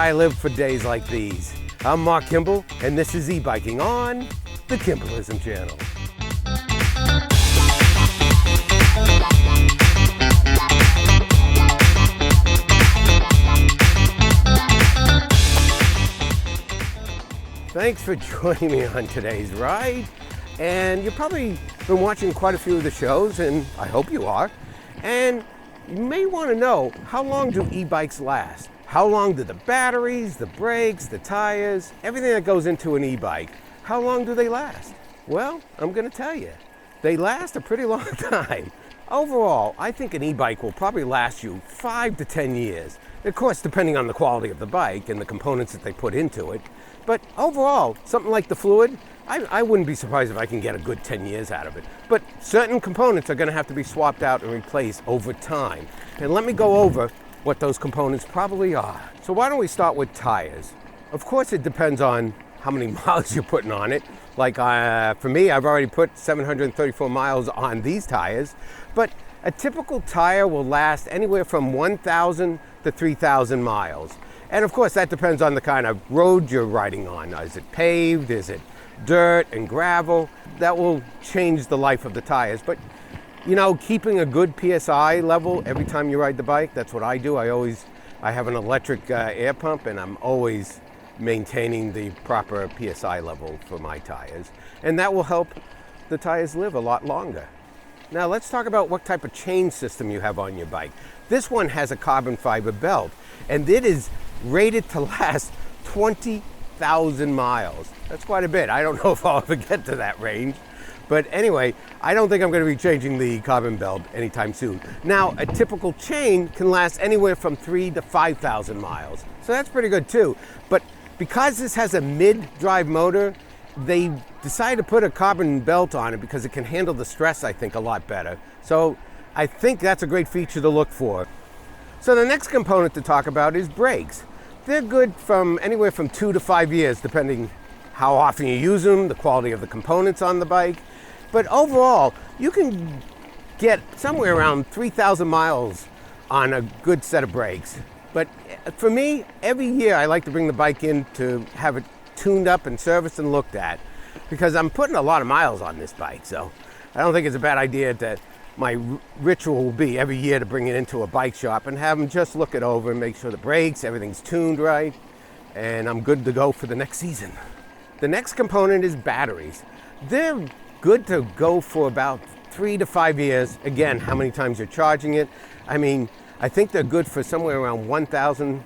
I live for days like these. I'm Marc Kimball, and this is e-biking on the KIMBALLISM channel. Thanks for joining me on today's ride. And you've probably been watching quite a few of the shows, and I hope you are. And you may want to know, how long do e-bikes last? How long do the batteries, the brakes, the tires, everything that goes into an e-bike, how long do they last? Well, I'm going to tell you. They last a pretty long time. Overall, I think an e-bike will probably last you 5 to 10 years. Of course, depending on the quality of the bike and the components that they put into it. But overall, something like the Fluid, I wouldn't be surprised if I can get a good 10 years out of it. But certain components are going to have to be swapped out and replaced over time. And let me go over what those components probably are. So why don't we start with tires? Of course, it depends on how many miles you're putting on it. Like for me, I've already put 734 miles on these tires. But a typical tire will last anywhere from 1,000 to 3,000 miles. And of course, that depends on the kind of road you're riding on. Is it paved? Is it dirt and gravel? That will change the life of the tires. But you know, keeping a good PSI level every time you ride the bike, that's what I do. I have an electric air pump, and I'm always maintaining the proper PSI level for my tires. And that will help the tires live a lot longer. Now let's talk about what type of chain system you have on your bike. This one has a carbon fiber belt, and it is rated to last 20,000 miles. That's quite a bit. I don't know if I'll ever get to that range. But anyway, I don't think I'm going to be changing the carbon belt anytime soon. Now, a typical chain can last anywhere from 3,000 to 5,000 miles. So that's pretty good too. But because this has a mid-drive motor, they decided to put a carbon belt on it because it can handle the stress, I think, a lot better. So I think that's a great feature to look for. So the next component to talk about is brakes. They're good from anywhere from 2 to 5 years, depending how often you use them, the quality of the components on the bike. But overall, you can get somewhere around 3,000 miles on a good set of brakes. But for me, every year I like to bring the bike in to have it tuned up and serviced and looked at, because I'm putting a lot of miles on this bike. So I don't think it's a bad idea that my ritual will be every year to bring it into a bike shop and have them just look it over and make sure the brakes, everything's tuned right, and I'm good to go for the next season. The next component is batteries. They're good to go for about 3 to 5 years. Again, how many times you're charging it. I mean, I think they're good for somewhere around 1,000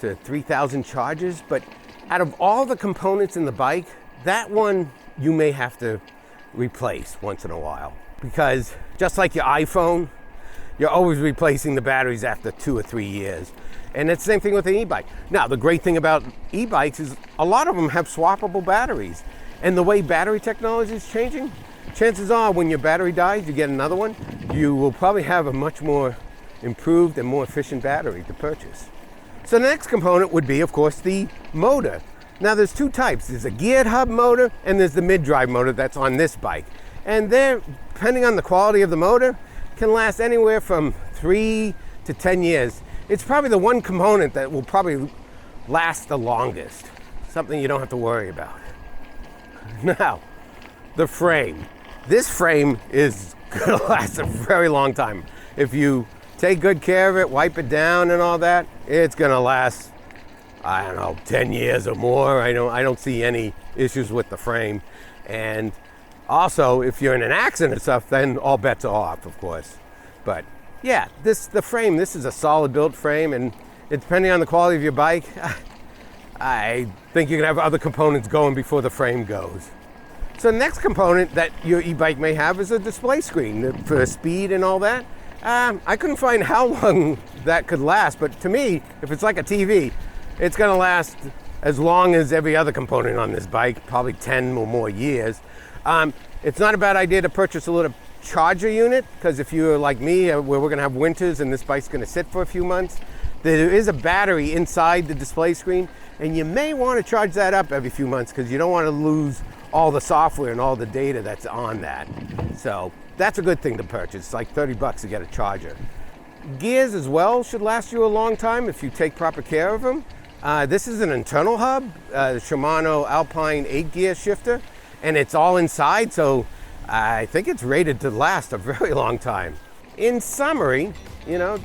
to 3,000 charges, but out of all the components in the bike, that one you may have to replace once in a while. Because just like your iPhone, you're always replacing the batteries after 2 or 3 years. And it's the same thing with an e-bike. Now, the great thing about e-bikes is a lot of them have swappable batteries. And the way battery technology is changing, chances are when your battery dies, you get another one, you will probably have a much more improved and more efficient battery to purchase. So the next component would be, of course, the motor. Now, there's 2 types. There's a geared hub motor, and there's the mid-drive motor that's on this bike. And they're, depending on the quality of the motor, can last anywhere from 3 to 10 years. It's probably the one component that will probably last the longest. Something you don't have to worry about. Now, the frame. This frame is gonna last a very long time. If you take good care of it, wipe it down and all that, it's gonna last, I don't know, 10 years or more. I don't see any issues with the frame. And also, if you're in an accident and stuff, then all bets are off, of course. But yeah, the frame, this is a solid built frame, and depending on the quality of your bike, I think you can have other components going before the frame goes. So the next component that your e-bike may have is a display screen for speed and all that. I couldn't find how long that could last, but to me, if it's like a TV, it's gonna last as long as every other component on this bike, probably 10 or more years. It's not a bad idea to purchase a little charger unit, because if you're like me, where we're gonna have winters and this bike's gonna sit for a few months, there is a battery inside the display screen, and you may want to charge that up every few months because you don't want to lose all the software and all the data that's on that. So that's a good thing to purchase. It's like 30 bucks to get a charger. Gears as well should last you a long time if you take proper care of them. This is an internal hub, the Shimano Alpine 8-gear shifter, and it's all inside, so I think it's rated to last a very long time. In summary, you know,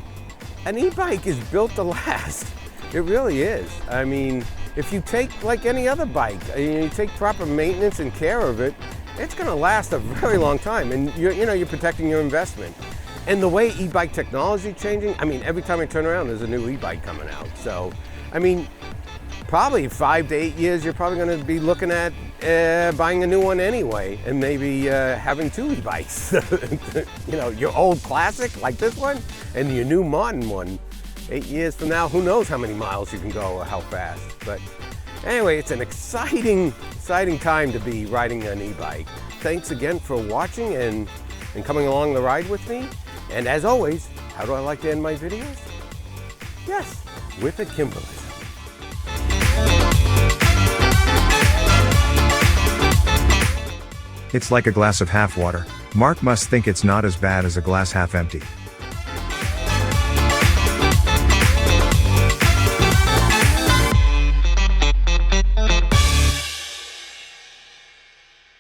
an e-bike is built to last. It really is. I mean, if you take like any other bike, you take proper maintenance and care of it, it's going to last a very long time, and you're protecting your investment. And the way e-bike technology changing, I mean, every time I turn around, there's a new e-bike coming out. So, I mean, probably 5 to 8 years, you're probably going to be looking at buying a new one anyway, and maybe having 2 e-bikes. You know, your old classic like this one, and your new modern one. 8 years from now, who knows how many miles you can go or how fast. But anyway, it's an exciting time to be riding an e-bike. Thanks again for watching and coming along the ride with me. And as always, how do I like to end my videos? Yes, with a KIMBALLISM. It's like a glass of half water. Mark must think it's not as bad as a glass half empty.